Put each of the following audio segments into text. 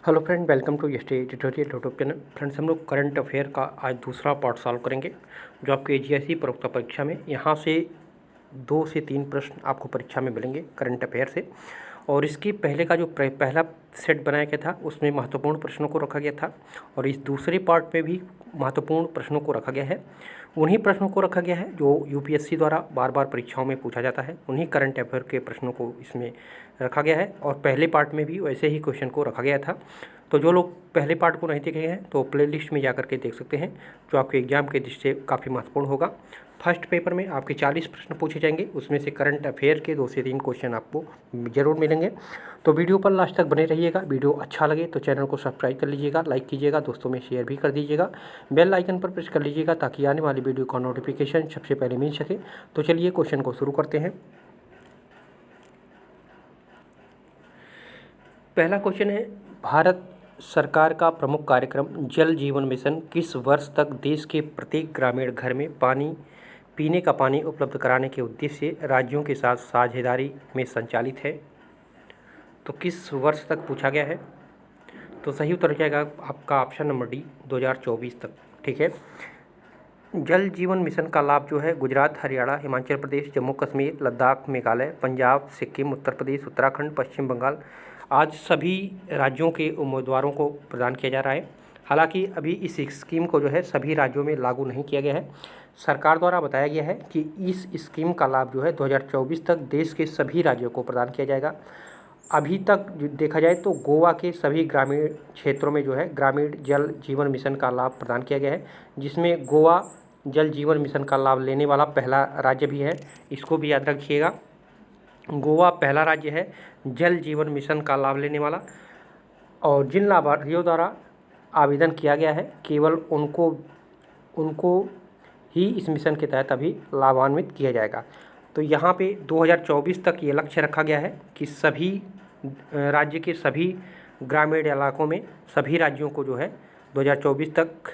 Hello friend, welcome to Yeste tutorial YouTube channel. Friends, हम लोग current affair का आज दूसरा पार्ट सॉल्व करेंगे, जो आपके जीएसई प्रवक्ता परीक्षा में यहाँ से 2 से 3 प्रश्न आपको परीक्षा में मिलेंगे करंट अफेयर से। और इसके पहले का जो पहला सेट बनाया गया था उसमें महत्वपूर्ण प्रश्नों को रखा गया था, और इस दूसरे पार्ट में भी महत्वपूर्ण प्रश्नों को रखा गया है। उन्हीं प्रश्नों को रखा गया है जो यूपीएससी द्वारा बार बार परीक्षाओं में पूछा जाता है, उन्हीं करंट अफेयर के प्रश्नों को इसमें रखा गया है। और पहले पार्ट में भी वैसे ही क्वेश्चन को रखा गया था। तो जो लोग पहले पार्ट को नहीं देखे हैं तो प्लेलिस्ट में जाकर के देख सकते हैं, जो आपके एग्जाम के दृष्टि से काफ़ी महत्वपूर्ण होगा। फर्स्ट पेपर में आपके 40 प्रश्न पूछे जाएंगे, उसमें से करंट अफेयर के 2 से 3 क्वेश्चन आपको जरूर मिलेंगे। तो वीडियो पर लास्ट तक बने रहिएगा। वीडियो अच्छा लगे तो चैनल को सब्सक्राइब कर लीजिएगा, लाइक कीजिएगा, दोस्तों में शेयर भी कर दीजिएगा, बेल आइकन पर प्रेस कर लीजिएगा ताकि आने वाली वीडियो का नोटिफिकेशन सबसे पहले मिल सके। तो चलिए क्वेश्चन को शुरू करते हैं। पहला क्वेश्चन है, भारत सरकार का प्रमुख कार्यक्रम जल जीवन मिशन किस वर्ष तक देश के प्रत्येक ग्रामीण घर में पीने का पानी उपलब्ध कराने के उद्देश्य से राज्यों के साथ साझेदारी में संचालित है? तो किस वर्ष तक पूछा गया है? तो सही उत्तर हो जाएगा आपका ऑप्शन नंबर डी, 2024 तक। ठीक है। जल जीवन मिशन का लाभ जो है गुजरात, हरियाणा, हिमाचल प्रदेश, जम्मू कश्मीर, लद्दाख, मेघालय, पंजाब, सिक्किम, उत्तर प्रदेश, उत्तराखंड, पश्चिम बंगाल, आज सभी राज्यों के उम्मीदवारों को प्रदान किया जा रहा है। हालांकि अभी इस स्कीम को जो है सभी राज्यों में लागू नहीं किया गया है। सरकार द्वारा बताया गया है कि इस स्कीम का लाभ जो है 2024 तक देश के सभी राज्यों को प्रदान किया जाएगा। अभी तक देखा जाए तो गोवा के सभी ग्रामीण क्षेत्रों में जो है ग्रामीण जल जीवन मिशन का लाभ प्रदान किया गया है, जिसमें गोवा जल जीवन मिशन का लाभ लेने वाला पहला राज्य भी है। इसको भी याद रखिएगा, गोवा पहला राज्य है जल जीवन मिशन का लाभ लेने वाला। और जिन लाभार्थियों द्वारा आवेदन किया गया है केवल उनको ही इस मिशन के तहत अभी लाभान्वित किया जाएगा। तो यहाँ पे 2024 तक ये लक्ष्य रखा गया है कि सभी राज्य के सभी ग्रामीण इलाकों में सभी राज्यों को जो है 2024 तक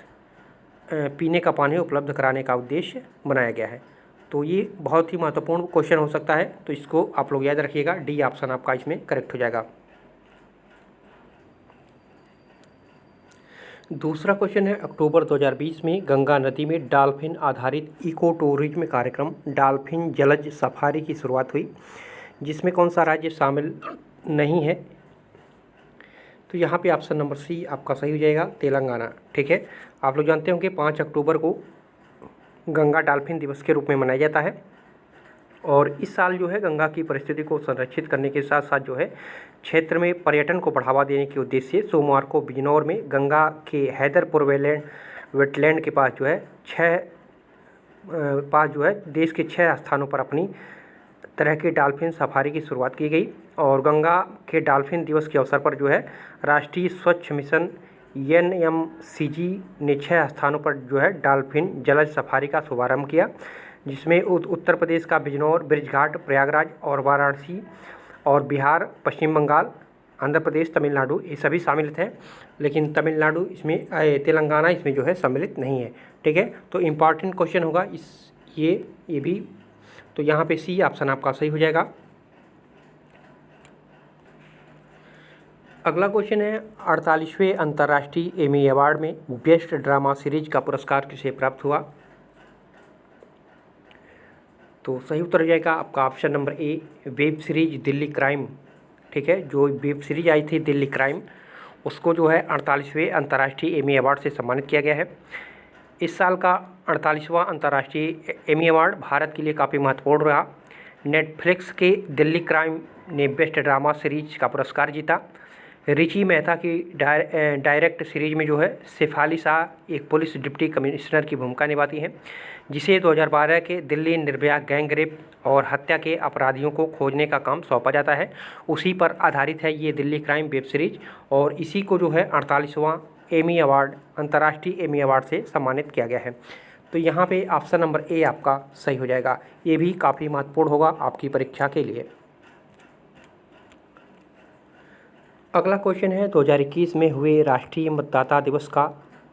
पीने का पानी उपलब्ध कराने का उद्देश्य बनाया गया है। तो ये बहुत ही महत्वपूर्ण क्वेश्चन हो सकता है, तो इसको आप लोग याद रखिएगा। डी ऑप्शन आपका इसमें करेक्ट हो जाएगा। दूसरा क्वेश्चन है, अक्टूबर 2020 में गंगा नदी में डॉल्फिन आधारित इको टूरिज्म कार्यक्रम डॉल्फिन जलज सफारी की शुरुआत हुई, जिसमें कौन सा राज्य शामिल नहीं है? तो यहाँ पे ऑप्शन नंबर सी आपका सही हो जाएगा, तेलंगाना। ठीक है। आप लोग जानते होंगे 5 अक्टूबर को गंगा डॉल्फिन दिवस के रूप में मनाया जाता है, और इस साल जो है गंगा की परिस्थिति को संरक्षित करने के साथ साथ जो है क्षेत्र में पर्यटन को बढ़ावा देने के उद्देश्य से सोमवार को बिजनौर में गंगा के हैदरपुर वेटलैंड के पास जो है देश के 6 स्थानों पर अपनी तरह की डॉल्फिन सफारी की शुरुआत की गई। और गंगा के डॉल्फिन दिवस के अवसर पर जो है राष्ट्रीय स्वच्छ मिशन NMCG ने 6 स्थानों पर जो है डॉल्फिन जलज सफारी का शुभारंभ किया, जिसमें उत्तर प्रदेश का बिजनौर, ब्रिजघाट, प्रयागराज और वाराणसी, और बिहार, पश्चिम बंगाल, आंध्र प्रदेश, तमिलनाडु ये सभी सम्मिलित हैं। लेकिन तमिलनाडु इसमें तेलंगाना इसमें जो है सम्मिलित नहीं है। ठीक है। तो इम्पॉर्टेंट क्वेश्चन होगा ये भी। तो यहाँ पे सी ऑप्शन आपका सही हो जाएगा। अगला क्वेश्चन है, 48वें अंतर्राष्ट्रीय एमी अवार्ड में बेस्ट ड्रामा सीरीज का पुरस्कार किसे प्राप्त हुआ? तो सही उत्तर हो जाएगा आपका option number A, web series Delhi crime. ठीक है। जो वेब सीरीज आई थी दिल्ली क्राइम, उसको जो है 48वें अंतर्राष्ट्रीय एमी अवार्ड से सम्मानित किया गया है। इस साल का 48वां अंतर्राष्ट्रीय एमी अवार्ड भारत के लिए काफ़ी महत्वपूर्ण रहा। नेटफ्लिक्स के दिल्ली क्राइम ने बेस्ट ड्रामा सीरीज का पुरस्कार जीता। रिची मेहता की डायरेक्ट सीरीज में जो है शेफाली शाह एक पुलिस डिप्टी कमिश्नर की भूमिका निभाती हैं, जिसे 2012 के दिल्ली निर्भया गैंग रेप और हत्या के अपराधियों को खोजने का काम सौंपा जाता है। उसी पर आधारित है ये दिल्ली क्राइम वेब सीरीज, और इसी को जो है 48वां एमी अवार्ड, अंतर्राष्ट्रीय एमी अवार्ड से सम्मानित किया गया है। तो यहाँ पे ऑप्शन नंबर ए आपका सही हो जाएगा। ये भी काफ़ी महत्वपूर्ण होगा आपकी परीक्षा के लिए। अगला क्वेश्चन है, 2021 में हुए राष्ट्रीय मतदाता दिवस का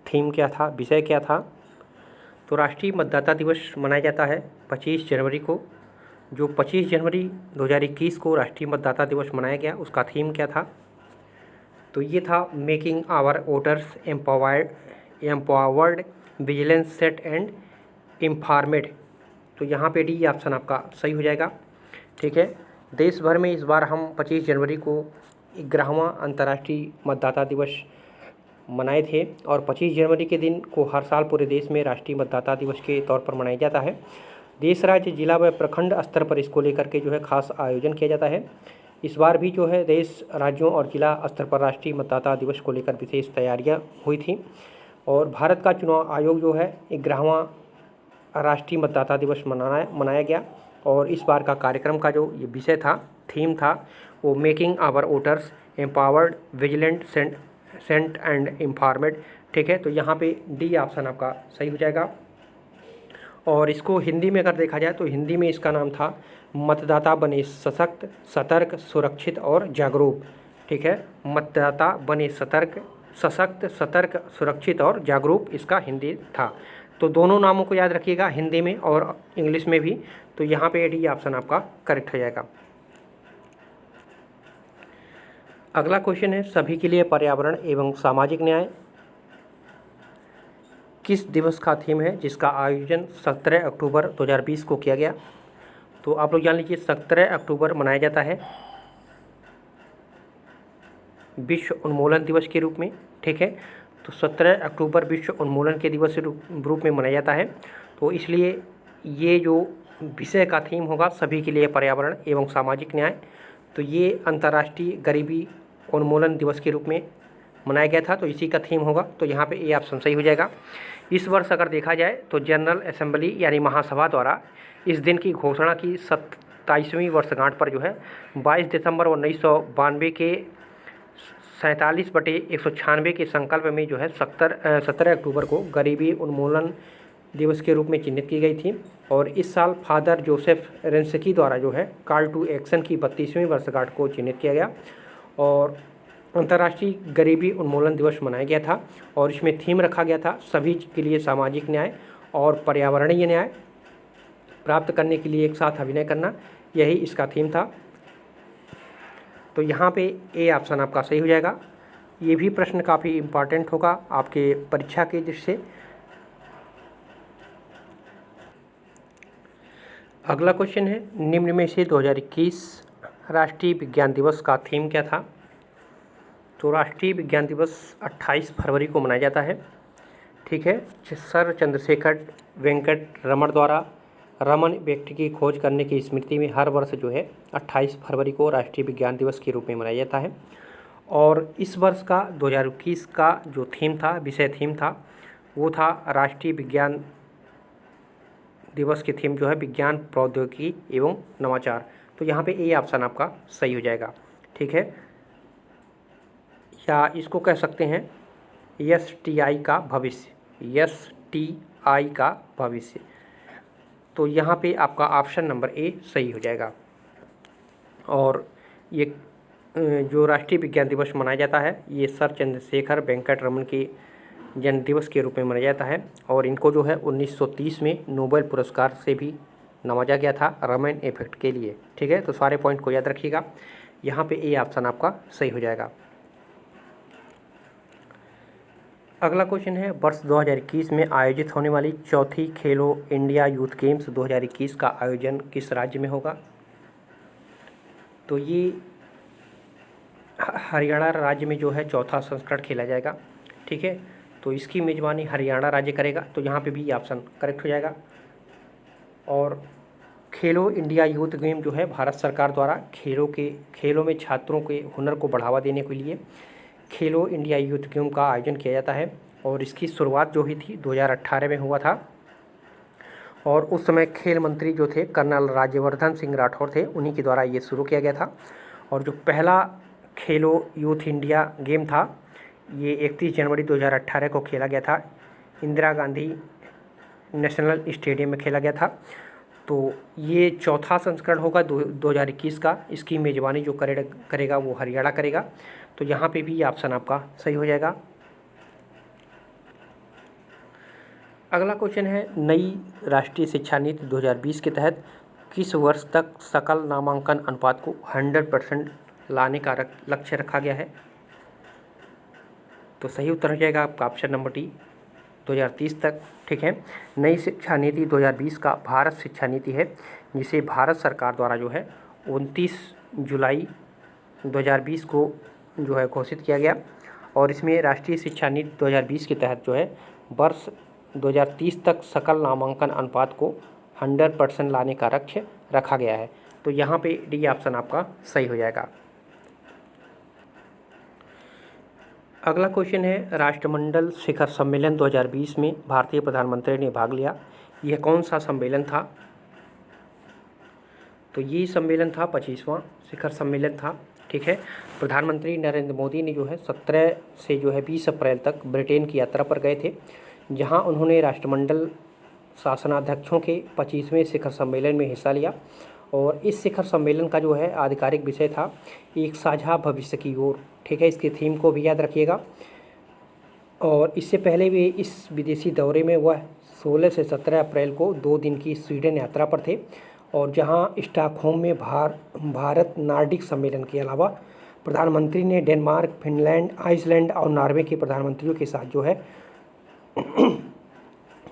थीम क्या था, विषय क्या था? तो राष्ट्रीय मतदाता दिवस मनाया जाता है 25 जनवरी को। जो 25 जनवरी 2021 को राष्ट्रीय मतदाता दिवस मनाया गया, उसका थीम क्या था? तो ये था making our voters empowered, vigilance set and informed. तो यहाँ पे डी ऑप्शन आपका सही हो जाएगा। ठीक है, देश भर में इस बार हम 25 जनवरी को 11वां अंतर्राष्ट्रीय मतदाता दिवस मनाए थे और 25 जनवरी के दिन को हर साल पूरे देश में राष्ट्रीय मतदाता दिवस के तौर पर मनाया जाता है। देश, राज्य, जिला व प्रखंड स्तर पर इसको लेकर के जो है खास आयोजन किया जाता है। इस बार भी जो है देश, राज्यों और जिला स्तर पर राष्ट्रीय मतदाता दिवस को लेकर विशेष तैयारियां हुई थी और भारत का चुनाव आयोग जो है 11वां राष्ट्रीय मतदाता दिवस मनाया गया और इस बार का कार्यक्रम का जो ये विषय था, थीम था, वो making our voters empowered, vigilant, sent and informed. ठीक है, तो यहाँ पे डी ऑप्शन आपका सही हो जाएगा। और इसको हिंदी में अगर देखा जाए तो हिंदी में इसका नाम था मतदाता बने सशक्त, सतर्क, सुरक्षित और जागरूक। ठीक है, मतदाता बने सशक्त, सतर्क, सुरक्षित और जागरूक इसका हिंदी था। तो दोनों नामों को याद रखिएगा, हिंदी में और इंग्लिश में भी। तो यहाँ पे डी ऑप्शन आपका करेक्ट हो जाएगा। अगला क्वेश्चन है, सभी के लिए पर्यावरण एवं सामाजिक न्याय किस दिवस का थीम है जिसका आयोजन 17 अक्टूबर 2020 को किया गया। तो आप लोग जान लीजिए 17 अक्टूबर मनाया जाता है विश्व उन्मूलन दिवस के रूप में। ठीक है, तो 17 अक्टूबर विश्व उन्मूलन के दिवस के रूप में मनाया जाता है। तो इसलिए ये जो विषय का थीम होगा सभी के लिए पर्यावरण एवं सामाजिक न्याय, तो ये अंतर्राष्ट्रीय गरीबी उन्मूलन दिवस के रूप में मनाया गया था, तो इसी का थीम होगा। तो यहाँ पे ए ऑप्शन सही हो जाएगा। इस वर्ष अगर देखा जाए तो जनरल असेंबली यानी महासभा द्वारा इस दिन की घोषणा की 27वीं वर्षगांठ पर जो है 22 दिसंबर 1992 के 47/196 के संकल्प में जो है 17 अक्टूबर को गरीबी उन्मूलन दिवस के रूप में चिन्हित की गई थी। और इस साल फादर जोसेफ रेंसकी द्वारा जो है कॉल टू एक्शन की 32वीं वर्षगांठ को चिन्हित किया गया और अंतर्राष्ट्रीय गरीबी उन्मूलन दिवस मनाया गया था। और इसमें थीम रखा गया था सभी के लिए सामाजिक न्याय और पर्यावरणीय न्याय प्राप्त करने के लिए एक साथ अभिनय करना, यही इसका थीम था। तो यहाँ पे ए ऑप्शन आपका सही हो जाएगा। ये भी प्रश्न काफ़ी इम्पॉर्टेंट होगा आपके परीक्षा के दृष्टि से। अगला क्वेश्चन है, निम्न में से 2021 राष्ट्रीय विज्ञान दिवस का थीम क्या था। तो राष्ट्रीय विज्ञान दिवस 28 फरवरी को मनाया जाता है। ठीक है, सर चंद्रशेखर वेंकट रमन द्वारा रमन इफेक्ट की खोज करने की स्मृति में हर वर्ष जो है 28 फरवरी को राष्ट्रीय विज्ञान दिवस के रूप में मनाया जाता है। और इस वर्ष का 2021 का जो थीम था, विषय थीम था, वो था राष्ट्रीय विज्ञान दिवस की थीम जो है विज्ञान, प्रौद्योगिकी एवं नवाचार। तो यहाँ पे ए ऑप्शन आपका सही हो जाएगा। ठीक है, या इसको कह सकते हैं STI का भविष्य, STI का भविष्य। तो यहाँ पे आपका ऑप्शन नंबर ए सही हो जाएगा। और ये जो राष्ट्रीय विज्ञान दिवस मनाया जाता है ये सर चंद्रशेखर वेंकट रमन के जन्म दिवस के रूप में मनाया जाता है और इनको जो है 1930 में नोबेल पुरस्कार से भी नवाजा गया था रमन इफेक्ट के लिए। ठीक है, तो सारे पॉइंट को याद रखिएगा। यहाँ पे ए ऑप्शन आपका सही हो जाएगा। अगला क्वेश्चन है, वर्ष 2021 में आयोजित होने वाली चौथी खेलो इंडिया यूथ गेम्स 2021 का आयोजन किस राज्य में होगा। तो ये हरियाणा राज्य में जो है चौथा संस्करण खेला जाएगा। ठीक है, तो इसकी मेज़बानी हरियाणा राज्य करेगा। तो यहाँ पे भी ऑप्शन करेक्ट हो जाएगा। और खेलो इंडिया यूथ गेम जो है भारत सरकार द्वारा खेलों में छात्रों के हुनर को बढ़ावा देने के लिए खेलो इंडिया यूथ गेम का आयोजन किया जाता है। और इसकी शुरुआत जो हुई थी 2018 में हुआ था और उस समय खेल मंत्री जो थे कर्नल राज्यवर्धन सिंह राठौर थे, उन्हीं के द्वारा ये शुरू किया गया था। और जो पहला खेलो यूथ इंडिया गेम था ये 31 जनवरी 2018 को खेला गया था, इंदिरा गांधी नेशनल स्टेडियम में खेला गया था। तो ये चौथा संस्करण होगा 2021 का। इसकी मेज़बानी जो करेगा वो हरियाणा करेगा। तो यहाँ पे भी ऑप्शन आपका सही हो जाएगा। अगला क्वेश्चन है, नई राष्ट्रीय शिक्षा नीति 2020 के तहत किस वर्ष तक सकल नामांकन अनुपात को 100% लाने का लक्ष्य रखा गया है। तो सही उत्तर हो जाएगा आपका ऑप्शन नंबर डी, 2030 तक। ठीक है, नई शिक्षा नीति 2020 का भारत शिक्षा नीति है, जिसे भारत सरकार द्वारा जो है 29 जुलाई 2020 को जो है घोषित किया गया। और इसमें राष्ट्रीय शिक्षा नीति 2020 के तहत जो है वर्ष 2030 तक सकल नामांकन अनुपात को 100% लाने का लक्ष्य रखा गया है। तो यहाँ पे डी ऑप्शन आपका सही हो जाएगा। अगला क्वेश्चन है, राष्ट्रमंडल शिखर सम्मेलन 2020 में भारतीय प्रधानमंत्री ने भाग लिया, यह कौन सा सम्मेलन था? तो ये सम्मेलन था 25वां शिखर सम्मेलन था। ठीक है, प्रधानमंत्री नरेंद्र मोदी ने जो है 17 से जो है 20 अप्रैल तक ब्रिटेन की यात्रा पर गए थे, जहां उन्होंने राष्ट्रमंडल शासनाध्यक्षों के 25वें शिखर सम्मेलन में हिस्सा लिया। और इस शिखर सम्मेलन का जो है आधिकारिक विषय था एक साझा भविष्य की ओर। ठीक है, इसके थीम को भी याद रखिएगा। और इससे पहले भी इस विदेशी दौरे में वह 16 से 17 अप्रैल को 2 दिन की स्वीडन यात्रा पर थे, और जहां स्टॉकहोम में भारत नार्डिक सम्मेलन के अलावा प्रधानमंत्री ने डेनमार्क, फिनलैंड, आइसलैंड और नॉर्वे के प्रधानमंत्रियों के साथ जो है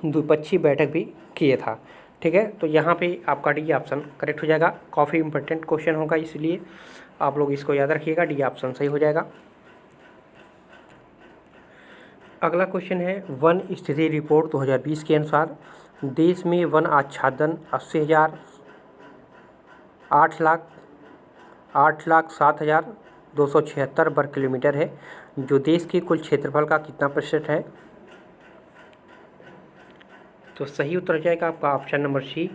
द्विपक्षीय बैठक भी किए था। ठीक है, तो यहाँ पे आपका डी ऑप्शन करेक्ट हो जाएगा। काफ़ी इंपॉर्टेंट क्वेश्चन होगा, इसलिए आप लोग इसको याद रखिएगा, डी ऑप्शन सही हो जाएगा। अगला क्वेश्चन है, वन स्थिति रिपोर्ट 2020 के अनुसार देश में वन आच्छादन 80,000 8,07,276 वर्ग किलोमीटर है, जो देश के कुल क्षेत्रफल का कितना प्रतिशत है? तो सही उत्तर हो जाएगा आपका ऑप्शन नंबर सी,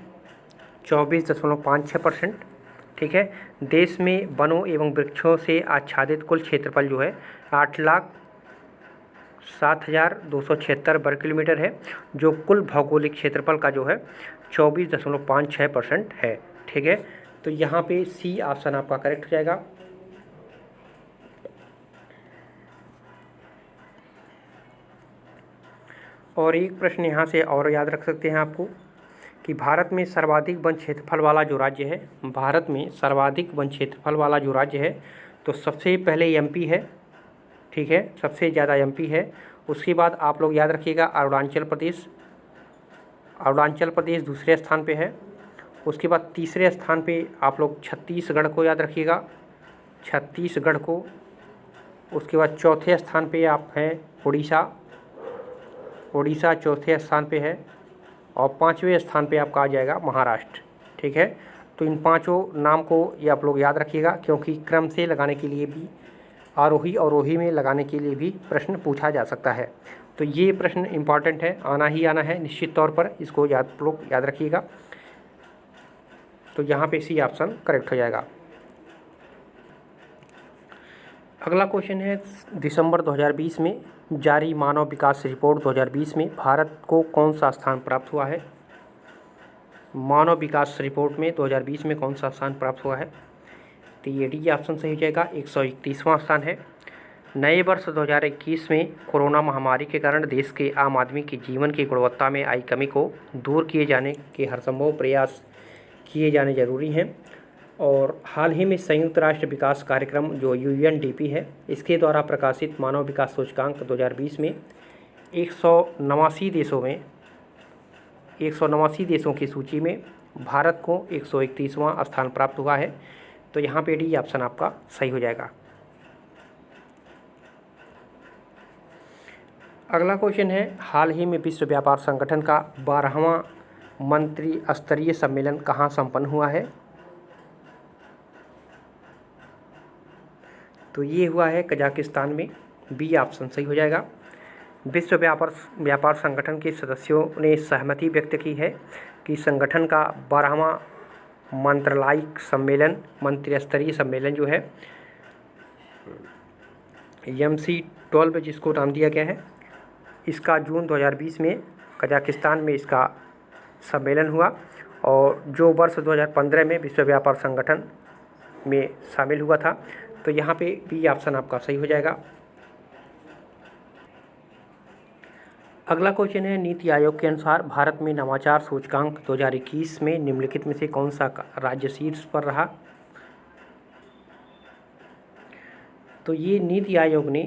24.56%। ठीक है, देश में वनों एवं वृक्षों से आच्छादित कुल क्षेत्रफल जो है 8,07,276 वर्ग किलोमीटर है, जो कुल भौगोलिक क्षेत्रफल का जो है 24.56% है। ठीक है, तो यहाँ पे सी ऑप्शन आपका करेक्ट हो जाएगा। और एक प्रश्न यहाँ से और याद रख सकते हैं आपको कि भारत में सर्वाधिक वन क्षेत्रफल वाला जो राज्य है, भारत में सर्वाधिक वन क्षेत्रफल वाला जो राज्य है, तो सबसे पहले एमपी है। ठीक है, सबसे ज़्यादा एमपी है। उसके बाद आप लोग याद रखिएगा अरुणाचल प्रदेश दूसरे स्थान पे है। उसके बाद तीसरे स्थान पे आप लोग छत्तीसगढ़ को याद रखिएगा, छत्तीसगढ़ को। उसके बाद चौथे स्थान पे आप हैं उड़ीसा चौथे स्थान पे है। और 5वें स्थान पे आपका आ जाएगा महाराष्ट्र। ठीक है, तो इन पांचों नाम को ये आप लोग याद रखिएगा, क्योंकि क्रम से लगाने के लिए भी, आरोही अवरोही में लगाने के लिए भी प्रश्न पूछा जा सकता है। तो ये प्रश्न इम्पॉर्टेंट है, आना ही आना है निश्चित तौर पर, इसको लोग याद रखिएगा। तो यहाँ पे सी ऑप्शन करेक्ट हो जाएगा। अगला क्वेश्चन है, दिसंबर 2020 में जारी मानव विकास रिपोर्ट 2020 में भारत को कौन सा स्थान प्राप्त हुआ है? मानव विकास रिपोर्ट में 2020 में कौन सा स्थान प्राप्त हुआ है? तो ये डी ऑप्शन सही हो जाएगा, 131वां स्थान है। नए वर्ष 2021 में कोरोना महामारी के कारण देश के आम आदमी के जीवन की गुणवत्ता में आई कमी को दूर किए जाने के हरसंभव प्रयास किए जाने जरूरी हैं। और हाल ही में संयुक्त राष्ट्र विकास कार्यक्रम जो UNDP है, इसके द्वारा प्रकाशित मानव विकास सूचकांक 2020 में 189 देशों की सूची में भारत को 131वां स्थान प्राप्त हुआ है। तो यहाँ पे डी ऑप्शन आपका सही हो जाएगा। अगला क्वेश्चन है, हाल ही में विश्व व्यापार संगठन का 12वां मंत्री स्तरीय सम्मेलन कहाँ संपन्न हुआ है? तो ये हुआ है कजाकिस्तान में, बी ऑप्शन सही हो जाएगा। विश्व व्यापार संगठन के सदस्यों ने सहमति व्यक्त की है कि संगठन का 12वां मंत्री स्तरीय सम्मेलन जो है MC-12 जिसको नाम दिया गया है, इसका जून 2020 में कजाकिस्तान में इसका सम्मेलन हुआ, और जो वर्ष 2015 में विश्व व्यापार संगठन में शामिल हुआ था। तो यहाँ पे बी ऑप्शन आपका सही हो जाएगा। अगला क्वेश्चन है, नीति आयोग के अनुसार भारत में नवाचार सूचकांक 2021 में निम्नलिखित में से कौन सा राज्य शीर्ष पर रहा? तो ये नीति आयोग ने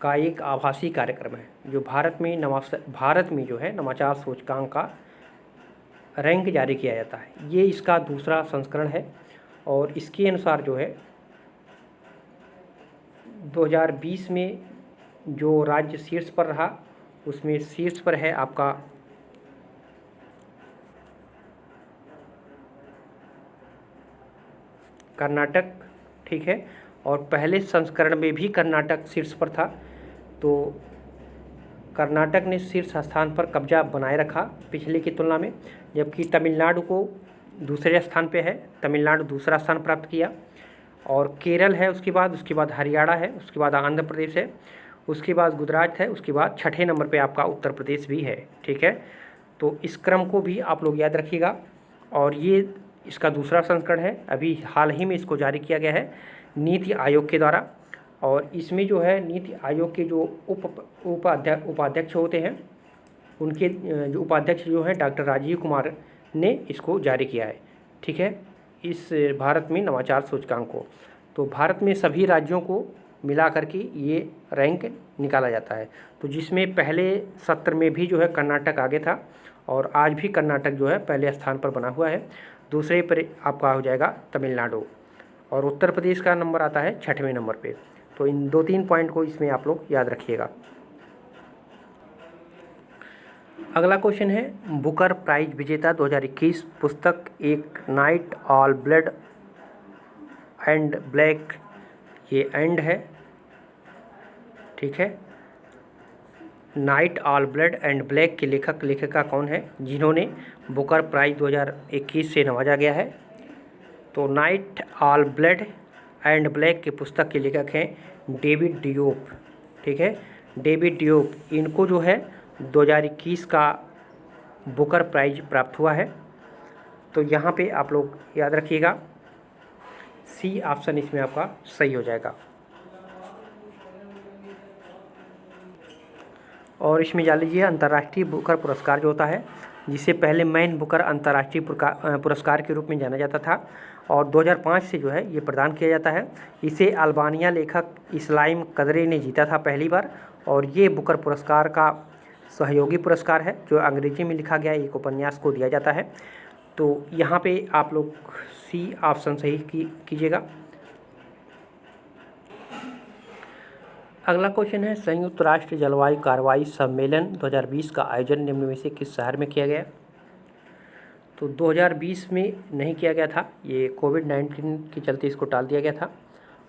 का एक आभासी कार्यक्रम है जो भारत में जो है नवाचार सूचकांक का रैंक जारी किया जाता है। ये इसका दूसरा संस्करण है और इसके अनुसार जो है 2020 में जो राज्य शीर्ष पर रहा उसमें शीर्ष पर है आपका कर्नाटक, ठीक है। और पहले संस्करण में भी कर्नाटक शीर्ष पर था, तो कर्नाटक ने शीर्ष स्थान पर कब्जा बनाए रखा पिछले की तुलना में, जबकि तमिलनाडु को दूसरे स्थान पे है, तमिलनाडु दूसरा स्थान प्राप्त किया। और केरल है उसके बाद हरियाणा है, उसके बाद आंध्र प्रदेश है, उसके बाद गुजरात है, उसके बाद छठे नंबर पे आपका उत्तर प्रदेश भी है, ठीक है। तो इस क्रम को भी आप लोग याद रखिएगा। और ये इसका दूसरा संस्करण है, अभी हाल ही में इसको जारी किया गया है नीति आयोग के द्वारा। और इसमें जो है नीति आयोग के जो उपाध्यक्ष होते हैं, उनके जो उपाध्यक्ष जो हैं डॉक्टर राजीव कुमार ने इसको जारी किया है, ठीक है, इस भारत में नवाचार सूचकांक को। तो भारत में सभी राज्यों को मिला करके ये रैंक निकाला जाता है। तो जिसमें पहले सत्र में भी जो है कर्नाटक आगे था और आज भी कर्नाटक जो है पहले स्थान पर बना हुआ है। दूसरे पर आपका हो जाएगा तमिलनाडु और उत्तर प्रदेश का नंबर आता है 6वें नंबर पे। तो इन 2-3 पॉइंट को इसमें आप लोग याद रखिएगा। अगला क्वेश्चन है, बुकर प्राइज विजेता 2021 पुस्तक एक night all blood and black, ये एंड है, ठीक है। Night all blood and black के लेखिका कौन है जिन्होंने बुकर प्राइज 2021 से नवाजा गया है? तो night all blood and black के पुस्तक के लेखक हैं डेविड डियोप, ठीक है, डेविड डियोप। इनको जो है 2021 का बुकर प्राइज प्राप्त हुआ है। तो यहाँ पे आप लोग याद रखिएगा, सी ऑप्शन इसमें आपका सही हो जाएगा। और इसमें जान लीजिए अंतर्राष्ट्रीय बुकर पुरस्कार जो होता है, जिसे पहले मैन बुकर अंतर्राष्ट्रीय पुरस्कार के रूप में जाना जाता था और 2005 से जो है ये प्रदान किया जाता है। इसे अल्बानिया लेखक इस्लाइम कदरे ने जीता था पहली बार और ये बुकर पुरस्कार का सहयोगी पुरस्कार है जो अंग्रेजी में लिखा गया एक उपन्यास को दिया जाता है। तो यहाँ पे आप लोग सी ऑप्शन सही कीजिएगा। अगला क्वेश्चन है, संयुक्त राष्ट्र जलवायु कार्रवाई सम्मेलन 2020 का आयोजन निम्न में से किस शहर में किया गया? तो 2020 में नहीं किया गया था, ये कोविड-19 के चलते इसको टाल दिया गया था।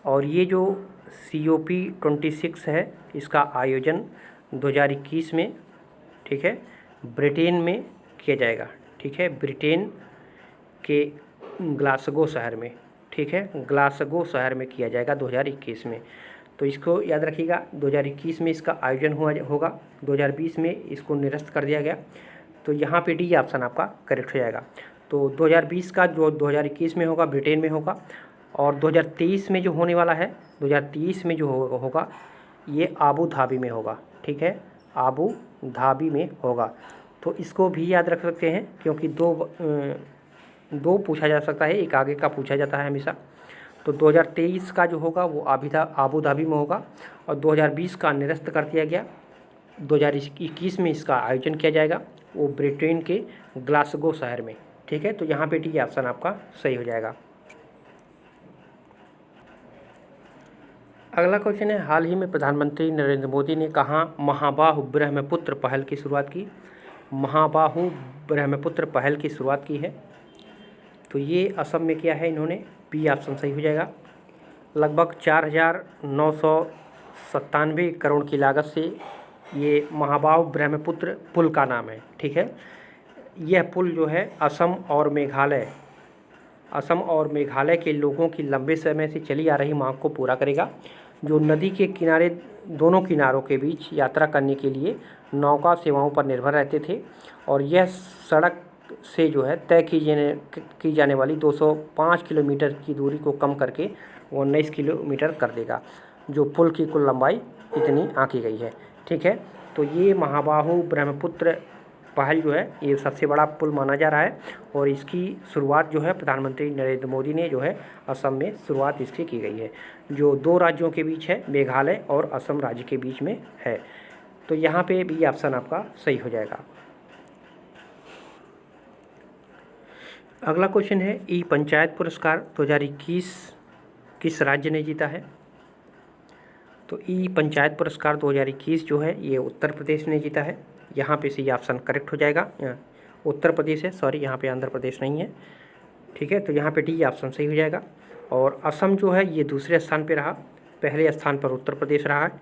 और ये जो COP26 है इसका आयोजन 2021 में, ठीक है, ब्रिटेन में किया जाएगा, ठीक है, ब्रिटेन के ग्लासगो शहर में, ठीक है, ग्लासगो शहर में किया जाएगा 2021 में। तो इसको याद रखिएगा, 2021 में इसका आयोजन होगा, 2020 में इसको निरस्त कर दिया गया। तो यहाँ पे डी ऑप्शन आपका करेक्ट हो जाएगा। तो 2020 का जो 2021 में होगा ब्रिटेन में होगा और 2023 में जो होने वाला है, 2023 में जो होगा ये आबू धाबी में होगा, ठीक है, आबू धाबी में होगा। तो इसको भी याद रख सकते हैं क्योंकि दो पूछा जा सकता है, एक आगे का पूछा जाता है हमेशा। तो 2023 का जो होगा वो आबू धाबी में होगा और 2020 का निरस्त कर दिया गया, 2021 में इसका आयोजन किया जाएगा वो ब्रिटेन के ग्लासगो शहर में, ठीक है। तो यहाँ पे डी ऑप्शन आपका सही हो जाएगा। अगला क्वेश्चन है, हाल ही में प्रधानमंत्री नरेंद्र मोदी ने कहाँ महाबाहु ब्रह्मपुत्र पहल की शुरुआत की? महाबाहु ब्रह्मपुत्र पहल की शुरुआत की है तो ये असम में किया है इन्होंने, बी ऑप्शन सही हो जाएगा। लगभग 4,997 करोड़ की लागत से ये महाबाहु ब्रह्मपुत्र पुल का नाम है, ठीक है। यह पुल जो है असम और मेघालय के लोगों की लंबे समय से चली आ रही मांग को पूरा करेगा, जो नदी के किनारे दोनों किनारों के बीच यात्रा करने के लिए नौका सेवाओं पर निर्भर रहते थे। और यह सड़क से जो है तय की जाने वाली 205 किलोमीटर की दूरी को कम करके 19 किलोमीटर कर देगा, जो पुल की कुल लंबाई इतनी आंकी गई है, ठीक है। तो ये महाबाहु ब्रह्मपुत्र पहल जो है ये सबसे बड़ा पुल माना जा रहा है और इसकी शुरुआत जो है प्रधानमंत्री नरेंद्र मोदी ने जो है असम में शुरुआत इसकी की गई है, जो 2 राज्यों के बीच है, मेघालय और असम राज्य के बीच में है। तो यहाँ पे भी ऑप्शन आपका सही हो जाएगा। अगला क्वेश्चन है ई पंचायत पुरस्कार 2021 किस राज्य ने जीता है? तो ई पंचायत पुरस्कार 2021 जो है ये उत्तर प्रदेश ने जीता है। यहाँ पे सी ऑप्शन करेक्ट हो जाएगा। उत्तर प्रदेश है, सॉरी यहाँ पे आंध्र प्रदेश नहीं है, ठीक है। तो यहाँ पे डी ऑप्शन सही हो जाएगा। और असम जो है ये दूसरे स्थान पे रहा, पहले स्थान पर उत्तर प्रदेश रहा है।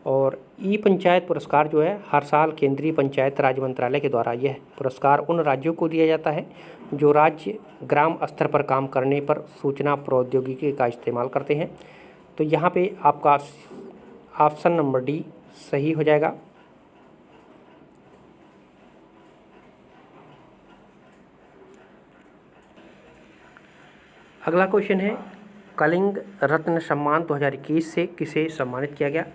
और ई पंचायत पुरस्कार जो है हर साल केंद्रीय पंचायत राज मंत्रालय के द्वारा यह पुरस्कार उन राज्यों को दिया जाता है जो राज्य ग्राम स्तर पर काम करने पर सूचना प्रौद्योगिकी का इस्तेमाल करते हैं। तो यहाँ पे आपका ऑप्शन नंबर डी सही हो जाएगा। अगला क्वेश्चन है कलिंग रत्न सम्मान 2021 से किसे सम्मानित किया गया?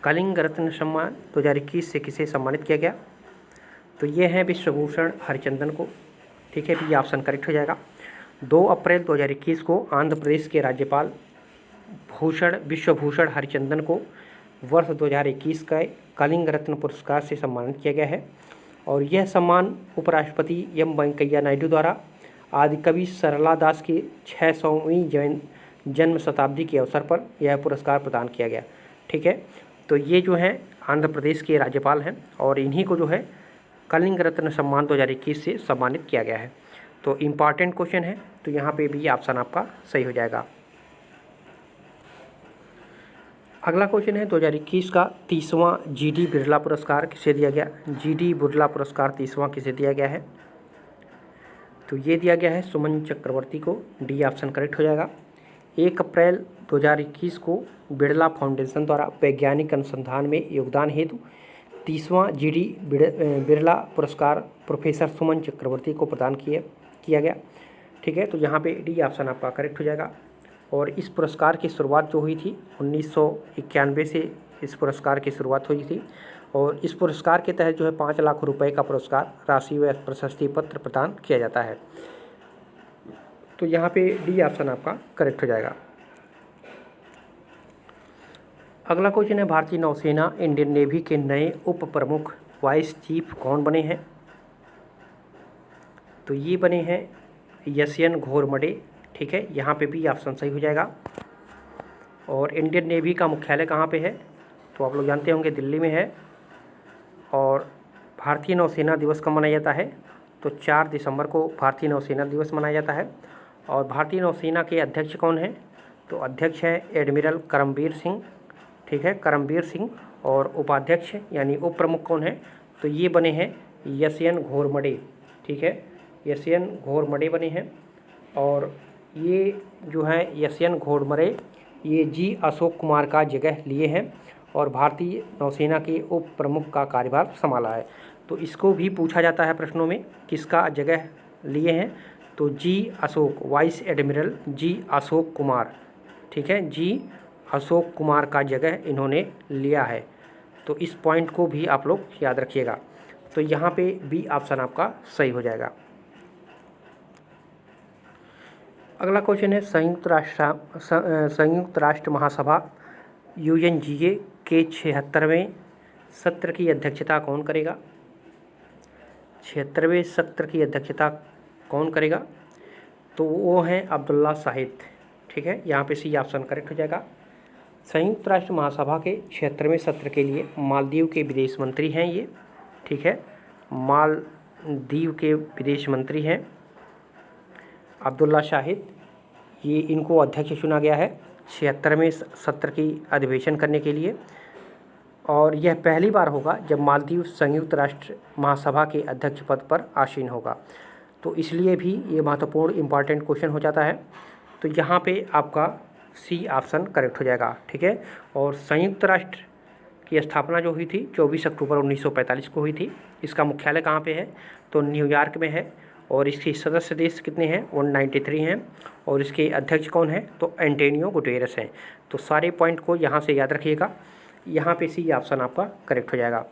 कलिंग रत्न सम्मान 2021 से किसे सम्मानित किया गया? तो ये है विश्वभूषण हरिचंदन को, ठीक है। भी ऑप्शन करेक्ट हो जाएगा। 2 अप्रैल 2021 को आंध्र प्रदेश के राज्यपाल विश्वभूषण हरिचंदन को वर्ष 2021 का कलिंग रत्न पुरस्कार से सम्मानित किया गया है। और यह सम्मान उपराष्ट्रपति एम वेंकैया नायडू द्वारा आदिकवि सरला दास की 600वीं जन्म शताब्दी के अवसर पर यह पुरस्कार प्रदान किया गया, ठीक है। तो ये जो है आंध्र प्रदेश के राज्यपाल हैं और इन्हीं को जो है कलिंग रत्न सम्मान 2021 से सम्मानित किया गया है। तो इम्पॉर्टेंट क्वेश्चन है, तो यहाँ पे भी ऑप्शन आपका सही हो जाएगा। अगला क्वेश्चन है 2021 का 30वां जीडी बिरला पुरस्कार किसे दिया गया? जीडी बिरला पुरस्कार 30वां किसे दिया गया है? तो ये दिया गया है सुमन चक्रवर्ती को। डी ऑप्शन करेक्ट हो जाएगा। 1 अप्रैल 2021 को बिरला फाउंडेशन द्वारा वैज्ञानिक अनुसंधान में योगदान हेतु 30वां जीडी बिरला पुरस्कार प्रोफेसर सुमन चक्रवर्ती को प्रदान किया गया, ठीक है। तो यहाँ पे डी ऑप्शन आपका करेक्ट हो जाएगा। और इस पुरस्कार की शुरुआत जो हुई थी 1991 से इस पुरस्कार की शुरुआत हुई थी और इस पुरस्कार के तहत जो है 5 लाख रुपए का पुरस्कार राशि व प्रशस्ति पत्र प्रदान किया जाता है। तो यहाँ पे डी ऑप्शन आपका करेक्ट हो जाएगा। अगला क्वेश्चन है भारतीय नौसेना इंडियन नेवी के नए उप प्रमुख वाइस चीफ कौन बने हैं? तो ये बने हैं यशयन घोरमडे, ठीक है। यहाँ पे भी ऑप्शन सही हो जाएगा। और इंडियन नेवी का मुख्यालय कहाँ पे है? तो आप लोग जानते होंगे दिल्ली में है। और भारतीय नौसेना दिवस कब मनाया जाता है? तो 4 दिसंबर को भारतीय नौसेना दिवस मनाया जाता है। और भारतीय नौसेना के अध्यक्ष कौन हैं? तो अध्यक्ष है एडमिरल करमबीर सिंह, ठीक है, करमबीर सिंह। और उपाध्यक्ष यानी उप प्रमुख कौन है? तो ये बने हैं यशयन घोरमडे, ठीक है, यशयन घोरमडे बने हैं। और ये जो है यशयन घोरमडे ये जी अशोक कुमार का जगह लिए हैं और भारतीय नौसेना के उप प्रमुख का कार्यभार संभाला है। तो इसको भी पूछा जाता है प्रश्नों में, किसका जगह लिए हैं? तो जी Ashok, vice admiral G Ashok Kumar, ठीक है, जी अशोक कुमार का जगह इन्होंने लिया है। तो इस पॉइंट को भी आप लोग याद रखिएगा। तो यहाँ पे बी ऑप्शन आपका सही हो जाएगा। अगला क्वेश्चन है संयुक्त राष्ट्र महासभा UNGA के 76वें सत्र की अध्यक्षता कौन करेगा? 76वें सत्र की अध्यक्षता कौन करेगा? तो वो हैं अब्दुल्ला शाहिद, ठीक है। यहाँ पे सी ऑप्शन करेक्ट हो जाएगा। संयुक्त राष्ट्र महासभा के 76वें सत्र के लिए मालदीव के विदेश मंत्री हैं ये, ठीक है, मालदीव के विदेश मंत्री हैं अब्दुल्ला शाहिद। ये इनको अध्यक्ष चुना गया है 76वें सत्र की अधिवेशन करने के लिए। और यह पहली बार होगा जब मालदीव संयुक्त राष्ट्र महासभा के अध्यक्ष पद पर आसीन होगा। तो इसलिए भी ये महत्वपूर्ण इम्पॉर्टेंट क्वेश्चन हो जाता है। तो यहाँ पे आपका सी ऑप्शन करेक्ट हो जाएगा, ठीक है। और संयुक्त राष्ट्र की स्थापना जो हुई थी 24 अक्टूबर 1945 को हुई थी। इसका मुख्यालय कहाँ पे है? तो न्यूयॉर्क में है। और इसके सदस्य देश कितने हैं? 193 हैं। और इसके अध्यक्ष कौन है? तो एंटोनियो गुटेरेस हैं। तो सारे पॉइंट को यहाँ से याद रखिएगा। यहाँ पे सी ऑप्शन आपका करेक्ट हो जाएगा।